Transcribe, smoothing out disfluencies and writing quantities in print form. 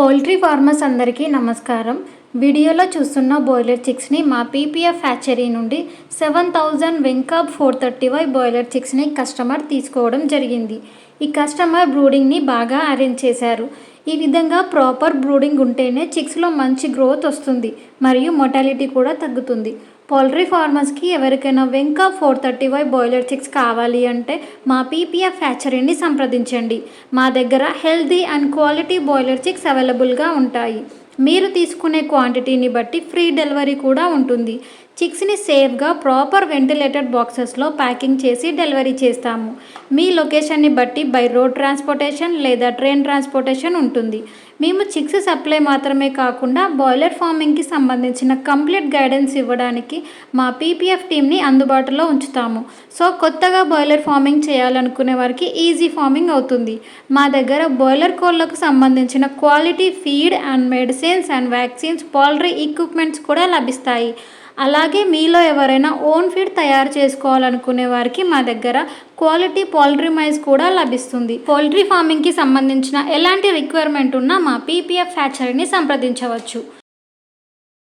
Poultry farmers అందరికీ నమస్కారం. వీడియోలో చూస్తున్న బాయిలర్ చిక్స్ని మా పీపీఎఫ్ హ్యాచరీ నుండి 7000 వెంకాబ్ 430Y బాయిలర్ చిక్స్ని కస్టమర్ తీసుకోవడం జరిగింది. ఈ కస్టమర్ బ్రూడింగ్ని బాగా అరేంజ్ చేశారు. ఈ విధంగా ప్రాపర్ బ్రూడింగ్ ఉంటేనే చిక్స్లో మంచి గ్రోత్ వస్తుంది మరియు మొటాలిటీ కూడా తగ్గుతుంది. పౌల్ట్రీ ఫార్మర్స్కి ఎవరికైనా వెంకాబ్ 430Y బాయిలర్ చిక్స్ కావాలి అంటే మా పీపీఎఫ్ హ్యాచరీని సంప్రదించండి. మా దగ్గర healthy and quality boiler chicks అవైలబుల్గా ఉంటాయి. మీరు తీసుకునే క్వాంటిటీని బట్టి ఫ్రీ డెలివరీ కూడా ఉంటుంది. చిక్స్ని సేఫ్గా ప్రాపర్ వెంటిలేటెడ్ బాక్సెస్లో ప్యాకింగ్ చేసి డెలివరీ చేస్తాము. మీ లొకేషన్ని బట్టి బై రోడ్ ట్రాన్స్పోర్టేషన్ లేదా ట్రైన్ ట్రాన్స్పోర్టేషన్ ఉంటుంది. మేము చిక్స్ సప్లై మాత్రమే కాకుండా బాయిలర్ ఫార్మింగ్కి సంబంధించిన కంప్లీట్ గైడెన్స్ ఇవ్వడానికి మా పీపీఎఫ్ టీమ్ని అందుబాటులో ఉంచుతాము. సో కొత్తగా బాయిలర్ ఫార్మింగ్ చేయాలనుకునే వారికి ఈజీ ఫార్మింగ్ అవుతుంది. మా దగ్గర బాయిలర్ కోళ్లకు సంబంధించిన quality feed and medicines and vaccines, poultry equipments కూడా లభిస్తాయి. అలాగే మీలో ఎవరైనా ఓన్ ఫీడ్ తయారు చేసుకోవాలనుకునే వారికి మా దగ్గర క్వాలిటీ పౌల్ట్రీ మైస్ కూడా లభిస్తుంది. పౌల్ట్రీ ఫార్మింగ్కి సంబంధించిన ఎలాంటి రిక్వైర్మెంట్ ఉన్నా మా పీపీఎఫ్ హ్యాచరీని సంప్రదించవచ్చు.